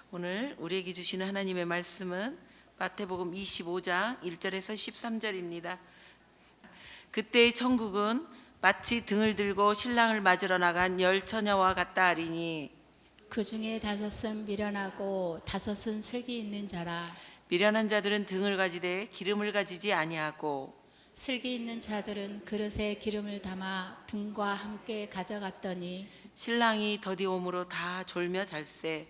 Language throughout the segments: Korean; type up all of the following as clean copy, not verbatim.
오늘 우리에게 주시는 하나님의 말씀은 마태복음 25장 1절에서 13절입니다. 그때의 천국은 마치 등을 들고 신랑을 맞으러 나간 열 처녀와 같다 하리니 그 중에 다섯은 미련하고 다섯은 슬기 있는 자라. 미련한 자들은 등을 가지되 기름을 가지지 아니하고 슬기 있는 자들은 그릇에 기름을 담아 등과 함께 가져갔더니 신랑이 더디 오므로 다 졸며 잘세.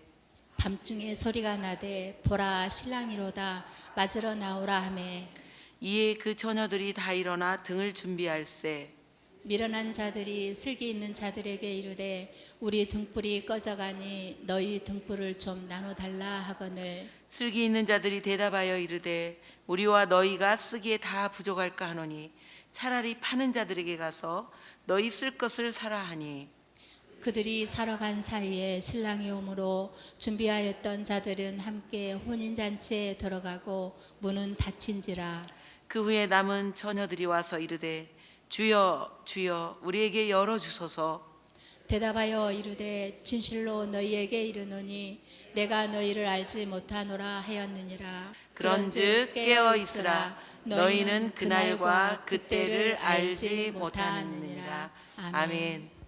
밤중에 소리가 나되 보라 신랑이로다 맞으러 나오라 하매 이에 그 처녀들이 다 일어나 등을 준비할세. 미련한 자들이 슬기 있는 자들에게 이르되 우리 등불이 꺼져가니 너희 등불을 좀 나눠 달라 하거늘 슬기 있는 자들이 대답하여 이르되 우리와 너희가 쓰기에 다 부족할까 하노니 차라리 파는 자들에게 가서 너희 쓸 것을 사라 하니 그들이 사러 간 사이에 신랑이 오므로 준비하였던 자들은 함께 혼인잔치에 들어가고 문은 닫힌지라. 그 후에 남은 처녀들이 와서 이르되 주여 주여 우리에게 열어주소서. 대답하여 이르되 진실로 너희에게 이르노니 내가 너희를 알지 못하노라 하였느니라. 그런즉 깨어 있으라. 너희는 그날과 그때를 알지 못하느니라. 아멘.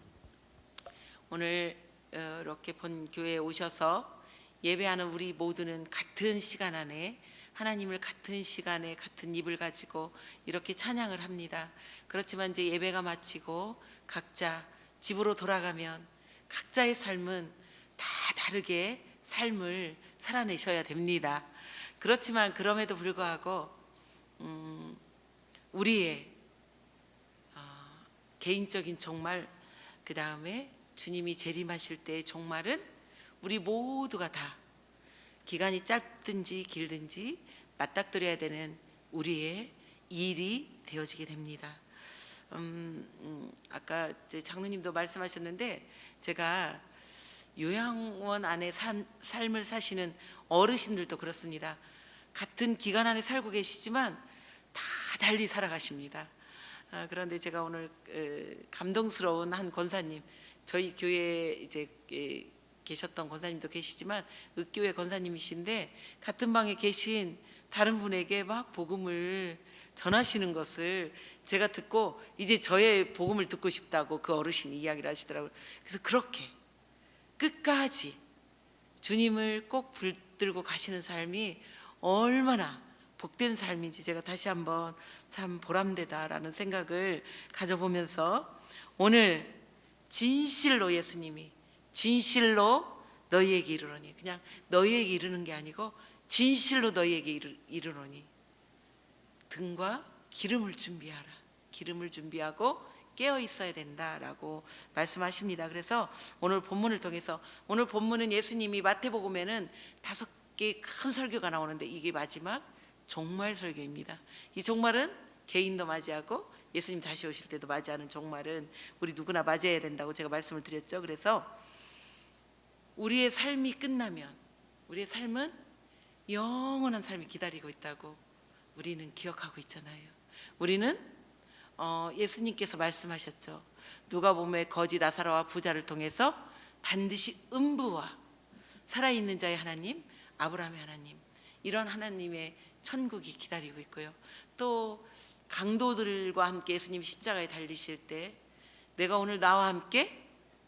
오늘 이렇게 본 교회에 오셔서 예배하는 우리 모두는 같은 시간 안에 하나님을 같은 시간에 같은 입을 가지고 이렇게 찬양을 합니다. 그렇지만 이제 예배가 마치고 각자 집으로 돌아가면 각자의 삶은 다 다르게 삶을 살아내셔야 됩니다. 그렇지만 그럼에도 불구하고 우리의 개인적인 종말, 그 다음에 주님이 재림하실 때의 종말은 우리 모두가 다 기간이 짧든지 길든지 맞닥뜨려야 되는 우리의 일이 되어지게 됩니다. 아까 장로님도 말씀하셨는데 제가 요양원 안에 삶을 사시는 어르신들도 그렇습니다. 같은 기간 안에 살고 계시지만 다 달리 살아가십니다. 그런데 제가 오늘 감동스러운 한 권사님, 저희 교회에 이제 계셨던 권사님도 계시지만 읍교회 권사님이신데 같은 방에 계신 다른 분에게 막 복음을 전하시는 것을 제가 듣고 이제 저의 복음을 듣고 싶다고 그 어르신이 이야기를 하시더라고요. 그래서 그렇게 끝까지 주님을 꼭 붙들고 가시는 삶이 얼마나 복된 삶인지 제가 다시 한번 참 보람되다라는 생각을 가져보면서 오늘 진실로 예수님이 진실로 너희에게 이르노니, 그냥 너희에게 이르는 게 아니고 진실로 너희에게 이르노니 등과 기름을 준비하라. 기름을 준비하고 깨어 있어야 된다라고 말씀하십니다. 그래서 오늘 본문을 통해서, 오늘 본문은 예수님이 마태복음에는 5개 큰 설교가 나오는데 이게 마지막 종말 설교입니다. 이 종말은 개인도 맞이하고 예수님 다시 오실 때도 맞이하는 종말은 우리 누구나 맞이해야 된다고 제가 말씀을 드렸죠. 그래서 우리의 삶이 끝나면 우리의 삶은 영원한 삶이 기다리고 있다고 우리는 기억하고 있잖아요. 우리는 예수님께서 말씀하셨죠. 누가복음의 거지 나사로와 부자를 통해서 반드시 음부와 살아있는 자의 하나님, 아브라함의 하나님, 이런 하나님의 천국이 기다리고 있고요. 또 강도들과 함께 예수님 십자가에 달리실 때 내가 오늘 나와 함께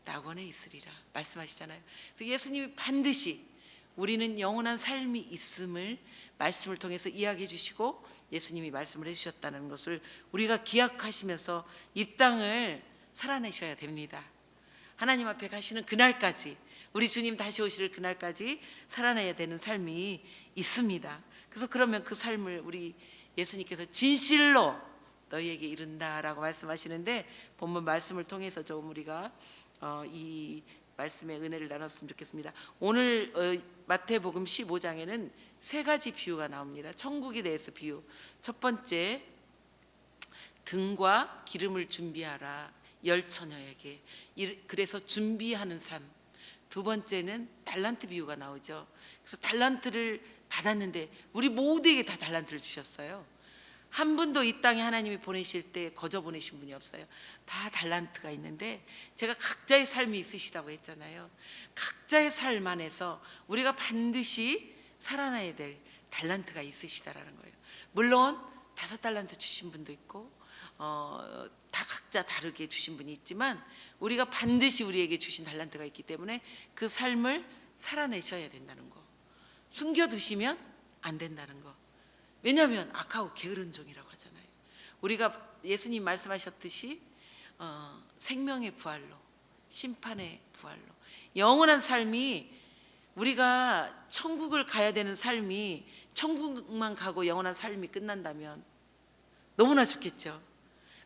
낙원에 있으리라 말씀하시잖아요. 그래서 예수님이 반드시 우리는 영원한 삶이 있음을 말씀을 통해서 이야기해 주시고 예수님이 말씀을 해주셨다는 것을 우리가 기억하시면서 이 땅을 살아내셔야 됩니다. 하나님 앞에 가시는 그날까지, 우리 주님 다시 오실 그날까지 살아내야 되는 삶이 있습니다. 그래서 그러면 그 삶을 우리 예수님께서 진실로 너희에게 이른다라고 말씀하시는데 본문 말씀을 통해서 좀 우리가 이 말씀의 은혜를 나눴으면 좋겠습니다. 오늘 마태복음 15장에는 3가지 비유가 나옵니다. 천국에 대해서 비유. 첫 번째, 등과 기름을 준비하라, 열 처녀에게. 그래서 준비하는 삶. 두 번째는 달란트 비유가 나오죠. 그래서 달란트를 받았는데 우리 모두에게 다 달란트를 주셨어요. 한 분도 이 땅에 하나님이 보내실 때 거저 보내신 분이 없어요. 다 달란트가 있는데 제가 각자의 삶이 있으시다고 했잖아요. 각자의 삶 안에서 우리가 반드시 살아나야 될 달란트가 있으시다라는 거예요. 물론 5달란트 주신 분도 있고 다 각자 다르게 주신 분이 있지만 우리가 반드시 우리에게 주신 달란트가 있기 때문에 그 삶을 살아내셔야 된다는 거. 숨겨두시면 안 된다는 거. 왜냐하면 악하고 게으른 종이라고 하잖아요. 우리가 예수님 말씀하셨듯이 생명의 부활로, 심판의 부활로, 영원한 삶이, 우리가 천국을 가야 되는 삶이 천국만 가고 영원한 삶이 끝난다면 너무나 좋겠죠.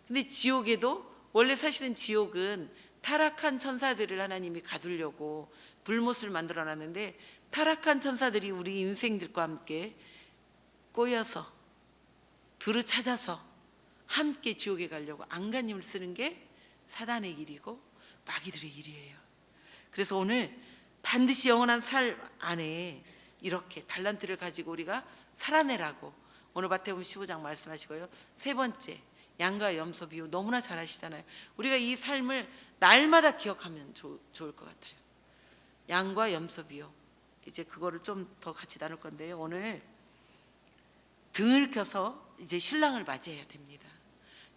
근데 지옥에도, 원래 사실은 지옥은 타락한 천사들을 하나님이 가두려고 불못을 만들어 놨는데, 타락한 천사들이 우리 인생들과 함께 꼬여서 두루 찾아서 함께 지옥에 가려고 안간힘을 쓰는 게 사단의 일이고 마귀들의 일이에요. 그래서 오늘 반드시 영원한 삶 안에 이렇게 달란트를 가지고 우리가 살아내라고 오늘 마태복음 15장 말씀하시고요. 세 번째, 양과 염소 비유 너무나 잘 아시잖아요. 우리가 이 삶을 날마다 기억하면 좋을 것 같아요. 양과 염소 비유, 이제 그거를 좀 더 같이 나눌 건데요. 오늘 등을 켜서 이제 신랑을 맞이해야 됩니다.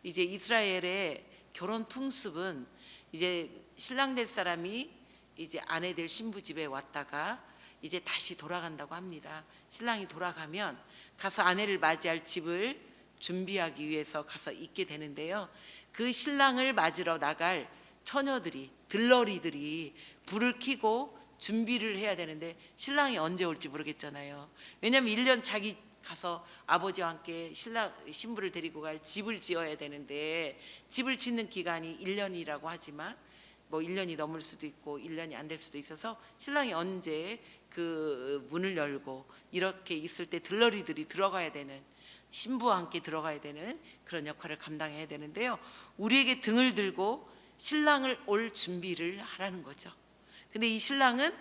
이제 이스라엘의 결혼 풍습은 이제 신랑 될 사람이 이제 아내 될 신부 집에 왔다가 이제 다시 돌아간다고 합니다. 신랑이 돌아가면 가서 아내를 맞이할 집을 준비하기 위해서 가서 있게 되는데요. 그 신랑을 맞으러 나갈 처녀들이, 들러리들이 불을 켜고 준비를 해야 되는데 신랑이 언제 올지 모르겠잖아요. 왜냐하면 1년 자기 가서 아버지와 함께 신부를 데리고 갈 집을 지어야 되는데, 집을 짓는 기간이 1년이라고 하지만 뭐 1년이 넘을 수도 있고 1년이 안 될 수도 있어서 신랑이 언제 그 문을 열고 이렇게 있을 때 들러리들이 들어가야 되는, 신부와 함께 들어가야 되는 그런 역할을 감당해야 되는데요. 우리에게 등을 들고 신랑을 올 준비를 하라는 거죠. 근데 이 신랑은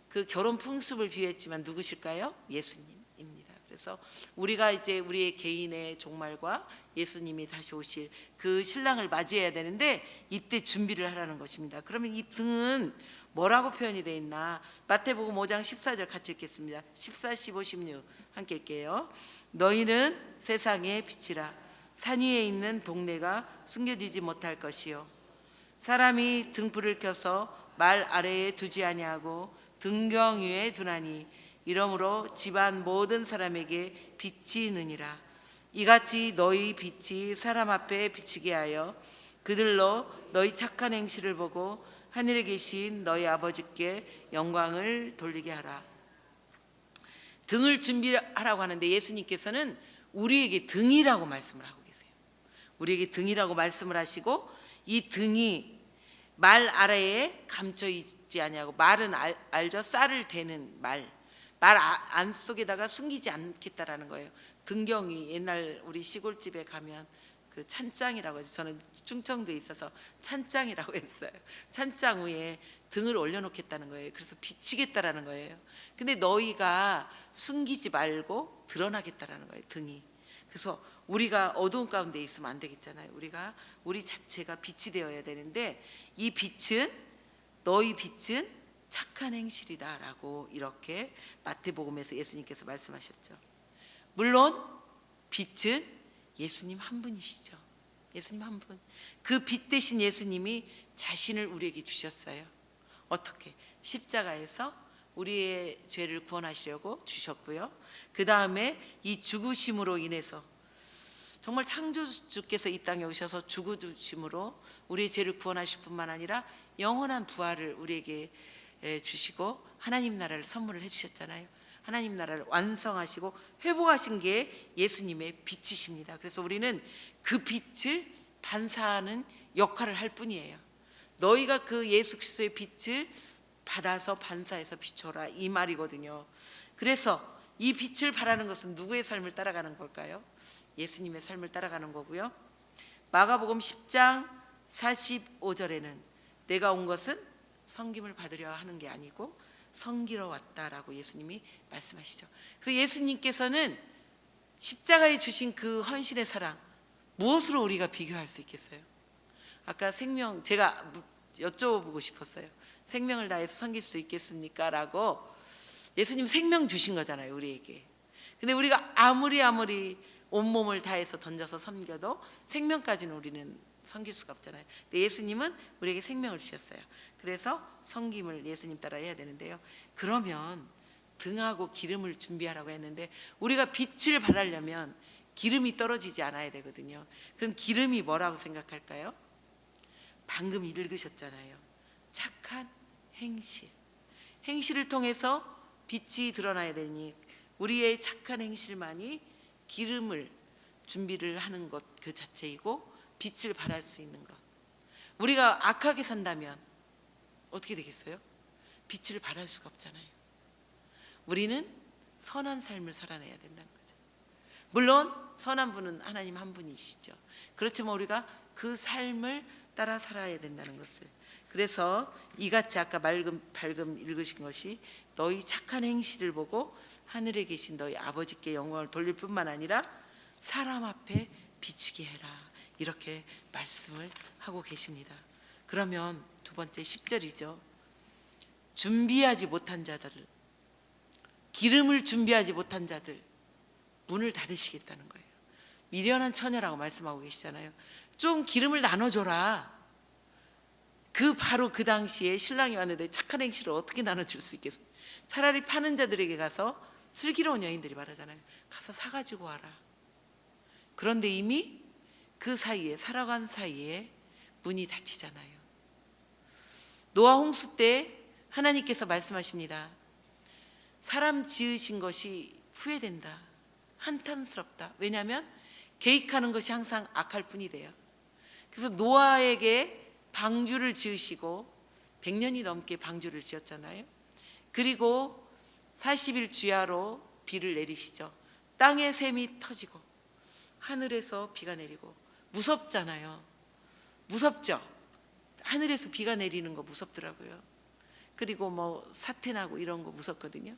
그 결혼 풍습을 비유했지만 누구실까요? 예수님입니다. 그래서 우리가 이제 우리의 개인의 종말과 예수님이 다시 오실 그 신랑을 맞이해야 되는데 이때 준비를 하라는 것입니다. 그러면 이 등은 뭐라고 표현이 되어 있나? 마태복음 5장 14절 같이 읽겠습니다. 14, 15, 16 함께 읽게요. 너희는 세상의 빛이라. 산 위에 있는 동네가 숨겨지지 못할 것이요, 사람이 등불을 켜서 말 아래에 두지 아니하고 등경 위에 두나니 이러므로 집안 모든 사람에게 빛이 느니라. 이같이 너희 빛이 사람 앞에 비치게 하여 그들로 너희 착한 행실을 보고 하늘에 계신 너희 아버지께 영광을 돌리게 하라. 등을 준비하라고 하는데 예수님께서는 우리에게 등이라고 말씀을 하고 계세요. 우리에게 등이라고 말씀을 하시고, 이 등이 말 아래에 감춰 있지 아니하고, 말은 알죠? 쌀을 대는 말 안 속에다가 숨기지 않겠다라는 거예요. 등경이, 옛날 우리 시골집에 가면 그 찬장이라고 해서, 저는 충청도에 있어서 찬장이라고 했어요. 찬장 위에 등을 올려놓겠다는 거예요. 그래서 비치겠다라는 거예요. 근데 너희가 숨기지 말고 드러나겠다라는 거예요, 등이. 그래서 우리가 어두운 가운데 있으면 안 되겠잖아요. 우리 자체가 빛이 되어야 되는데, 이 빛은, 너희 빛은 착한 행실이다라고 이렇게 마태복음에서 예수님께서 말씀하셨죠. 물론 빛은 예수님 한 분이시죠. 예수님 한 분. 그 빛 대신 예수님이 자신을 우리에게 주셨어요. 어떻게? 십자가에서 우리의 죄를 구원하시려고 주셨고요. 그 다음에 이 죽으심으로 인해서, 정말 창조주께서 이 땅에 오셔서 죽으심으로 우리의 죄를 구원하실 뿐만 아니라 영원한 부활을 우리에게 주시고 하나님 나라를 선물을 해주셨잖아요. 하나님 나라를 완성하시고 회복하신 게 예수님의 빛이십니다. 그래서 우리는 그 빛을 반사하는 역할을 할 뿐이에요. 너희가 그 예수 그리스도의 빛을 받아서 반사해서 비춰라, 이 말이거든요. 그래서 이 빛을 바라는 것은 누구의 삶을 따라가는 걸까요? 예수님의 삶을 따라가는 거고요. 마가복음 10장 45절에는 내가 온 것은 섬김을 받으려 하는 게 아니고 섬기러 왔다라고 예수님이 말씀하시죠. 그래서 예수님께서는 십자가에 주신 그 헌신의 사랑, 무엇으로 우리가 비교할 수 있겠어요? 아까 생명, 제가 여쭤보고 싶었어요. 생명을 다해서 섬길 수 있겠습니까? 라고. 예수님 생명 주신 거잖아요, 우리에게. 근데 우리가 아무리 온몸을 다해서 던져서 섬겨도 생명까지는 우리는 섬길 수가 없잖아요. 근데 예수님은 우리에게 생명을 주셨어요. 그래서 섬김을 예수님 따라 해야 되는데요. 그러면 등하고 기름을 준비하라고 했는데, 우리가 빛을 발하려면 기름이 떨어지지 않아야 되거든요. 그럼 기름이 뭐라고 생각할까요? 방금 읽으셨잖아요. 착한 행실. 행실을 통해서 빛이 드러나야 되니 우리의 착한 행실만이 기름을 준비를 하는 것 그 자체이고 빛을 발할 수 있는 것. 우리가 악하게 산다면 어떻게 되겠어요? 빛을 발할 수가 없잖아요. 우리는 선한 삶을 살아내야 된다는 거죠. 물론 선한 분은 하나님 한 분이시죠. 그렇지만 우리가 그 삶을 따라 살아야 된다는 것을. 그래서 이같이 아까 밝음 읽으신 것이 너희 착한 행실을 보고 하늘에 계신 너희 아버지께 영광을 돌릴 뿐만 아니라 사람 앞에 비치게 해라, 이렇게 말씀을 하고 계십니다. 그러면 두 번째 10절이죠. 준비하지 못한 자들을, 기름을 준비하지 못한 자들 문을 닫으시겠다는 거예요. 미련한 처녀라고 말씀하고 계시잖아요. 좀 기름을 나눠줘라. 바로 그 당시에 신랑이 왔는데 착한 행실을 어떻게 나눠줄 수 있겠어요? 차라리 파는 자들에게 가서, 슬기로운 여인들이 말하잖아요. 가서 사가지고 와라. 그런데 이미 그 사이에, 살아간 사이에 문이 닫히잖아요. 노아 홍수 때 하나님께서 말씀하십니다. 사람 지으신 것이 후회된다, 한탄스럽다. 왜냐하면 계획하는 것이 항상 악할 뿐이래요. 그래서 노아에게 방주를 지으시고 100년이 넘게 방주를 지었잖아요. 그리고 40일 주야로 비를 내리시죠. 땅에 샘이 터지고 하늘에서 비가 내리고. 무섭잖아요. 무섭죠? 하늘에서 비가 내리는 거 무섭더라고요. 그리고 뭐 사태 나고 이런 거 무섭거든요.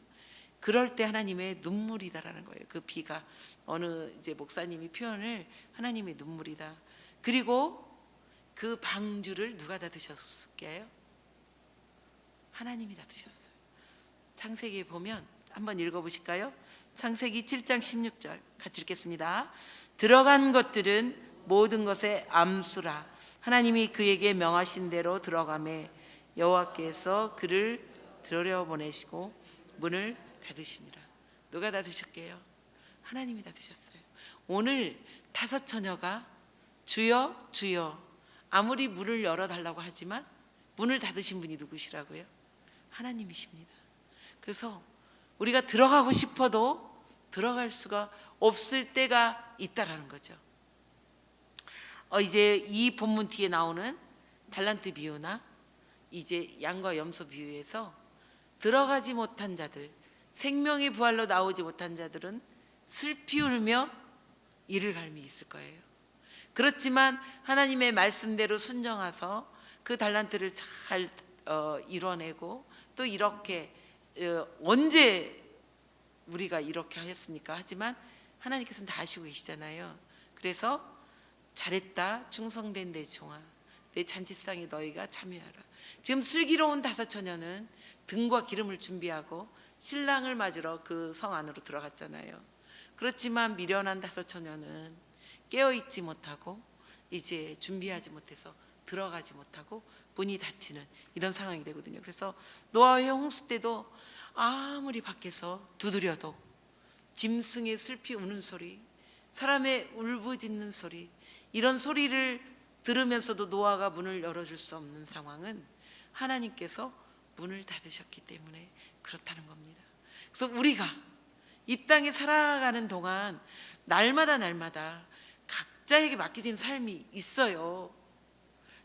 그럴 때 하나님의 눈물이다라는 거예요. 그 비가, 어느 이제 목사님이 표현을 하나님의 눈물이다. 그리고 그 방주를 누가 닫으셨을까요? 하나님이 닫으셨어요. 창세기에 보면 한번 읽어보실까요? 창세기 7장 16절 같이 읽겠습니다. 들어간 것들은 모든 것의 암수라. 하나님이 그에게 명하신 대로 들어가매 여호와께서 그를 들여보내시고 문을 닫으시니라. 누가 닫으셨게요? 하나님이 닫으셨어요. 오늘 5 처녀가 주여 주여 아무리 문을 열어달라고 하지만 문을 닫으신 분이 누구시라고요? 하나님이십니다. 그래서 우리가 들어가고 싶어도 들어갈 수가 없을 때가 있다라는 거죠. 이제 이 본문 뒤에 나오는 달란트 비유나 이제 양과 염소 비유에서 들어가지 못한 자들, 생명의 부활로 나오지 못한 자들은 슬피 울며 이를 갈미 있을 거예요. 그렇지만 하나님의 말씀대로 순정하서 그 달란트를 잘 이뤄내고 또 이렇게 언제 우리가 이렇게 하였습니까? 하지만 하나님께서는 다 아시고 계시잖아요. 그래서 잘했다, 충성된 내 종아, 내 잔치상에 너희가 참여하라. 지금 슬기로운 5 처녀는 등과 기름을 준비하고 신랑을 맞으러 그 성 안으로 들어갔잖아요. 그렇지만 미련한 5 처녀는 깨어있지 못하고 이제 준비하지 못해서 들어가지 못하고 문이 닫히는 이런 상황이 되거든요. 그래서 노아의 홍수 때도 아무리 밖에서 두드려도 짐승의 슬피 우는 소리, 사람의 울부짖는 소리, 이런 소리를 들으면서도 노아가 문을 열어줄 수 없는 상황은 하나님께서 문을 닫으셨기 때문에 그렇다는 겁니다. 그래서 우리가 이 땅에 살아가는 동안 날마다 각자에게 맡겨진 삶이 있어요.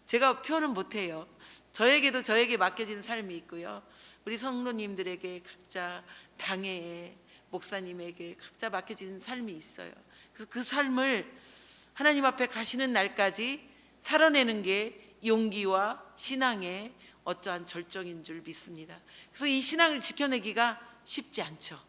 제가 표현은 못해요. 저에게 맡겨진 삶이 있고요. 우리 성도님들에게 각자 당회에 목사님에게 각자 맡겨진 삶이 있어요. 그래서 그 삶을 하나님 앞에 가시는 날까지 살아내는 게 용기와 신앙의 어떠한 절정인 줄 믿습니다. 그래서 이 신앙을 지켜내기가 쉽지 않죠.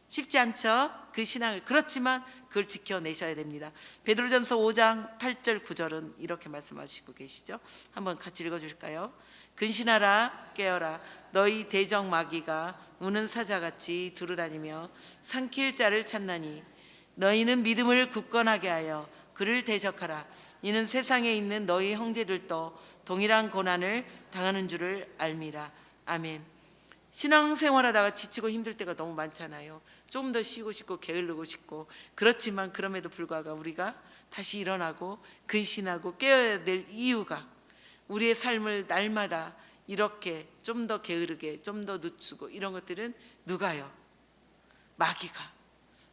쉽지 않죠? 그 신앙을. 그렇지만 그걸 지켜내셔야 됩니다. 베드로전서 5장 8절 9절은 이렇게 말씀하시고 계시죠. 한번 같이 읽어줄까요? 근신하라 깨어라 너희 대적 마귀가 우는 사자같이 두루다니며 삼킬 자를 찾나니 너희는 믿음을 굳건하게 하여 그를 대적하라. 이는 세상에 있는 너희 형제들도 동일한 고난을 당하는 줄을 알미라. 아멘. 신앙생활하다가 지치고 힘들 때가 너무 많잖아요. 좀 더 쉬고 싶고 게으르고 싶고. 그렇지만 그럼에도 불구하고 우리가 다시 일어나고 근신하고 깨어야 될 이유가, 우리의 삶을 날마다 이렇게 좀 더 게으르게 좀 더 늦추고 이런 것들은 누가요? 마귀가.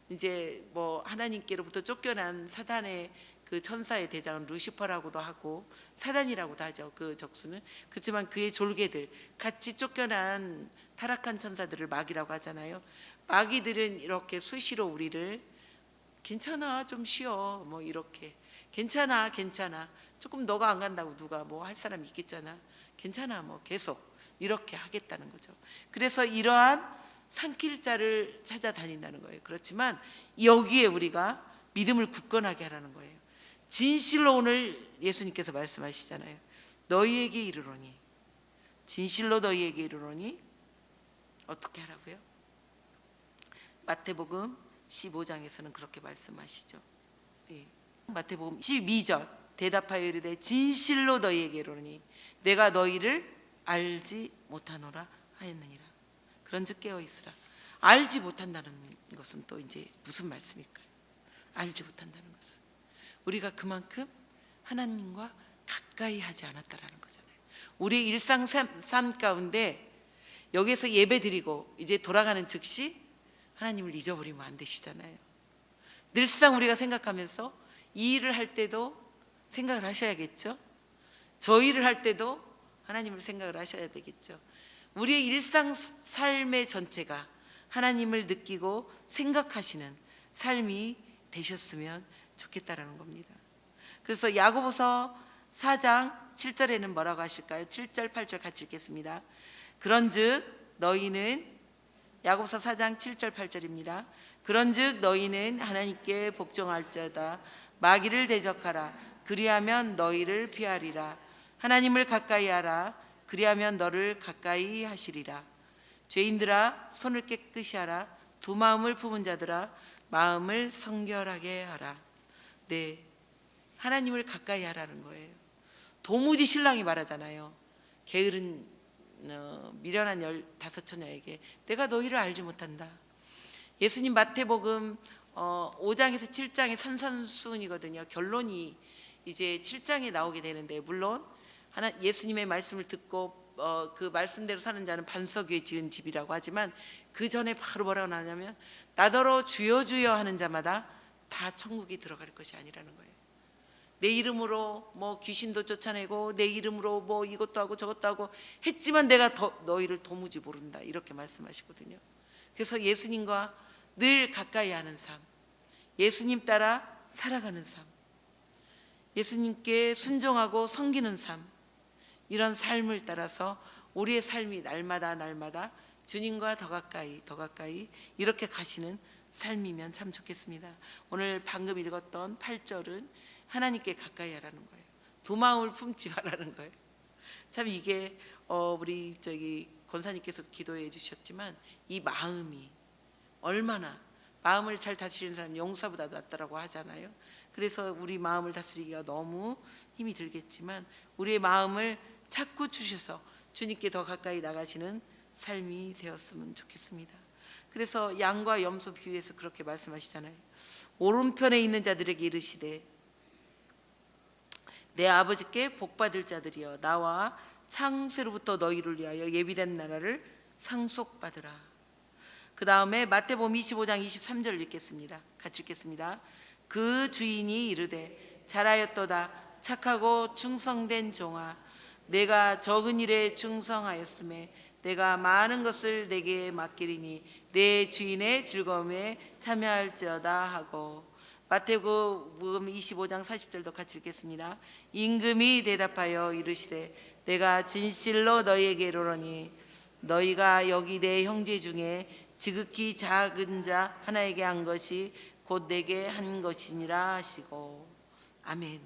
이제 뭐 하나님께로부터 쫓겨난 사단의 그 천사의 대장은 루시퍼라고도 하고 사단이라고도 하죠. 그 적수는. 그렇지만 그의 졸개들, 같이 쫓겨난 타락한 천사들을 마귀라고 하잖아요. 마귀들은 이렇게 수시로 우리를 괜찮아 좀 쉬어 뭐 이렇게 괜찮아 조금 너가 안 간다고 누가 뭐 할 사람 있겠잖아. 괜찮아 뭐 계속 이렇게 하겠다는 거죠. 그래서 이러한 삼킬 자를 찾아다닌다는 거예요. 그렇지만 여기에 우리가 믿음을 굳건하게 하라는 거예요. 진실로 오늘 예수님께서 말씀하시잖아요. 너희에게 이르노니, 진실로 너희에게 이르노니 어떻게 하라고요? 마태복음 15장에서는 그렇게 말씀하시죠. 예. 마태복음 12절 대답하여 이르되 진실로 너희에게 이르노니 내가 너희를 알지 못하노라 하였느니라. 그런즉 깨어 있으라. 알지 못한다는 것은 또 이제 무슨 말씀일까요? 알지 못한다는 것은 우리가 그만큼 하나님과 가까이 하지 않았다라는 거잖아요. 우리 일상 삶 가운데 여기서 예배 드리고 이제 돌아가는 즉시 하나님을 잊어버리면 안 되시잖아요. 늘상 우리가 생각하면서 이 일을 할 때도 생각을 하셔야겠죠. 저 일을 할 때도 하나님을 생각을 하셔야 되겠죠. 우리의 일상 삶의 전체가 하나님을 느끼고 생각하시는 삶이 되셨으면 좋겠다라는 겁니다. 그래서 야고보서 4장 7절에는 뭐라고 하실까요? 7절 8절 같이 읽겠습니다. 그런즉 너희는, 야고보서 4장 7절 8절입니다. 그런즉 너희는 하나님께 복종할지어다. 마귀를 대적하라. 그리하면 너희를 피하리라. 하나님을 가까이 하라. 그리하면 너를 가까이 하시리라. 죄인들아 손을 깨끗이 하라. 두 마음을 품은 자들아 마음을 성결하게 하라. 네, 하나님을 가까이 하라는 거예요. 도무지 신랑이 말하잖아요. 게으른 미련한 15처녀에게 내가 너희를 알지 못한다. 예수님 마태복음 5장에서 7장의 산산수훈이거든요. 결론이 이제 7장에 나오게 되는데, 물론 예수님의 말씀을 듣고 그 말씀대로 사는 자는 반석 위에 지은 집이라고 하지만 그 전에 바로 뭐라고 나오냐면 나더러 주여 주여 하는 자마다 다 천국이 들어갈 것이 아니라는 거예요. 내 이름으로 뭐 귀신도 쫓아내고 내 이름으로 뭐 이것도 하고 저것도 하고 했지만 내가 너희를 도무지 모른다, 이렇게 말씀하시거든요. 그래서 예수님과 늘 가까이 하는 삶, 예수님 따라 살아가는 삶, 예수님께 순종하고 섬기는 삶, 이런 삶을 따라서 우리의 삶이 날마다 주님과 더 가까이 이렇게 가시는 삶이면 참 좋겠습니다. 오늘 방금 읽었던 8절은 하나님께 가까이 하라는 거예요. 두 마음을 품지 말라는 거예요. 참 이게 우리 권사님께서 기도해 주셨지만 이 마음이 얼마나, 마음을 잘 다스리는 사람 용사보다 낫다라고 하잖아요. 그래서 우리 마음을 다스리기가 너무 힘이 들겠지만 우리의 마음을 자꾸 주셔서 주님께 더 가까이 나가시는 삶이 되었으면 좋겠습니다. 그래서 양과 염소 비유에서 그렇게 말씀하시잖아요. 오른편에 있는 자들에게 이르시되 내 아버지께 복받을 자들이여 나와 창세로부터 너희를 위하여 예비된 나라를 상속받으라. 그 다음에 마태복음 25장 23절을 읽겠습니다. 같이 읽겠습니다. 그 주인이 이르되 잘하였도다 착하고 충성된 종아, 내가 적은 일에 충성하였음에 내가 많은 것을 내게 맡기리니 내 주인의 즐거움에 참여할지어다 하고, 마태복음 25장 40절도 같이 읽겠습니다. 임금이 대답하여 이르시되 내가 진실로 너희에게 이르노니 너희가 여기 내 형제 중에 지극히 작은 자 하나에게 한 것이 곧 내게 한 것이니라 하시고. 아멘.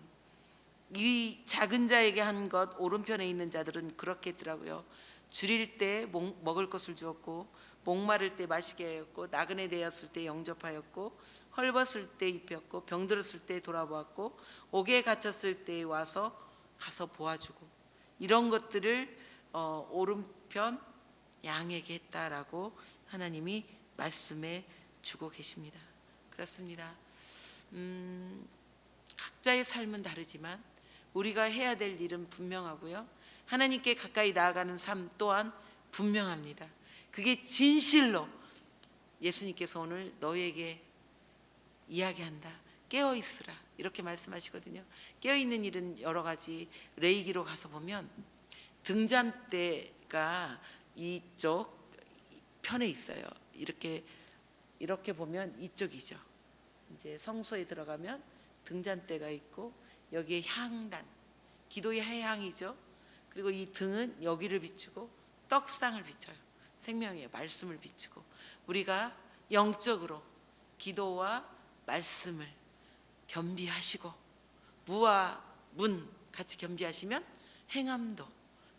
이 작은 자에게 한 것, 오른편에 있는 자들은 그렇게 했더라고요. 줄일 때 먹을 것을 주었고, 목마를 때 마시게 하였고, 나그네 되었을 때 영접하였고, 헐벗을 때 입혔고, 병들었을 때 돌아보았고, 옥에 갇혔을 때 와서 가서 보아주고, 이런 것들을 오른편 양에게 했다라고 하나님이 말씀해 주고 계십니다. 그렇습니다. 각자의 삶은 다르지만 우리가 해야 될 일은 분명하고요. 하나님께 가까이 나아가는 삶 또한 분명합니다. 그게 진실로 예수님께서 오늘 너에게 이야기한다. 깨어 있으라. 이렇게 말씀하시거든요. 깨어 있는 일은 여러 가지. 레이기로 가서 보면 등잔대가 이쪽 편에 있어요. 이렇게 보면 이쪽이죠. 이제 성소에 들어가면 등잔대가 있고 여기에 향단, 기도의 향이죠. 그리고 이 등은 여기를 비추고 떡상을 비춰요. 생명의 말씀을 비추고, 우리가 영적으로 기도와 말씀을 겸비하시고 무와 문 같이 겸비하시면 행함도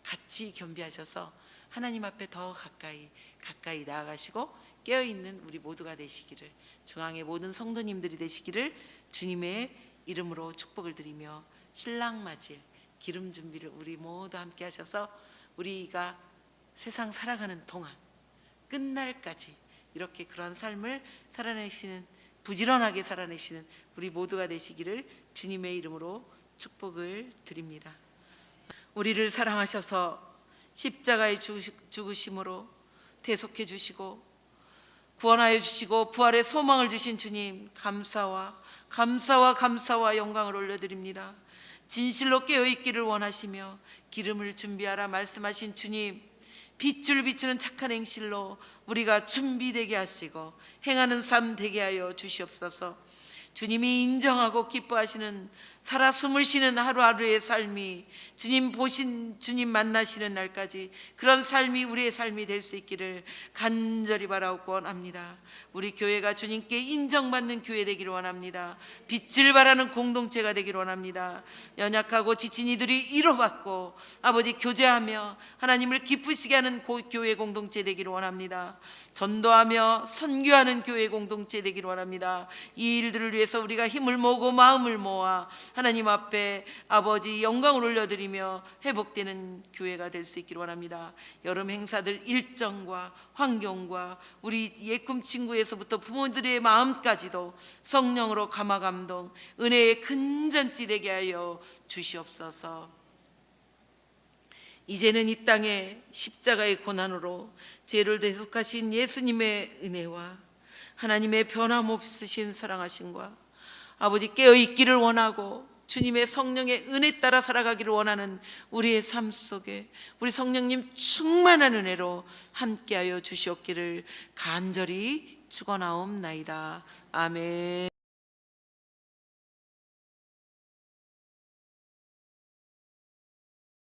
같이 겸비하셔서 하나님 앞에 더 가까이 나아가시고 깨어있는 우리 모두가 되시기를, 중앙의 모든 성도님들이 되시기를 주님의 이름으로 축복을 드리며, 신랑 맞을 기름 준비를 우리 모두 함께 하셔서 우리가 세상 살아가는 동안 끝날까지 이렇게 그런 삶을 살아내시는, 부지런하게 살아내시는 우리 모두가 되시기를 주님의 이름으로 축복을 드립니다. 우리를 사랑하셔서 십자가의 죽으심으로 대속해 주시고 구원하여 주시고 부활의 소망을 주신 주님, 감사와 영광을 올려드립니다. 진실로 깨어있기를 원하시며 기름을 준비하라 말씀하신 주님, 빛을 비추는 착한 행실로 우리가 준비되게 하시고 행하는 삶 되게 하여 주시옵소서. 주님이 인정하고 기뻐하시는 살아 숨을 쉬는 하루하루의 삶이, 주님 보신, 주님 만나시는 날까지 그런 삶이 우리의 삶이 될 수 있기를 간절히 바라고 원합니다. 우리 교회가 주님께 인정받는 교회 되기를 원합니다. 빛을 발하는 공동체가 되기를 원합니다. 연약하고 지친 이들이 위로받고 아버지 교제하며 하나님을 기쁘시게 하는 교회 공동체 되기를 원합니다. 전도하며 선교하는 교회 공동체 되기를 원합니다. 이 일들을 위해서 우리가 힘을 모으고 마음을 모아 하나님 앞에 아버지 영광을 올려드리며 회복되는 교회가 될 수 있기를 원합니다. 여름 행사들 일정과 환경과 우리 예꿈 친구에서부터 부모들의 마음까지도 성령으로 감화감동, 은혜의 근전지 되게 하여 주시옵소서. 이제는 이 땅에 십자가의 고난으로 죄를 대속하신 예수님의 은혜와 하나님의 변함없으신 사랑하심과 아버지 깨어있기를 원하고 주님의 성령의 은혜 따라 살아가기를 원하는 우리의 삶 속에 우리 성령님 충만한 은혜로 함께하여 주시옵기를 간절히 축원하옵나이다. 아멘.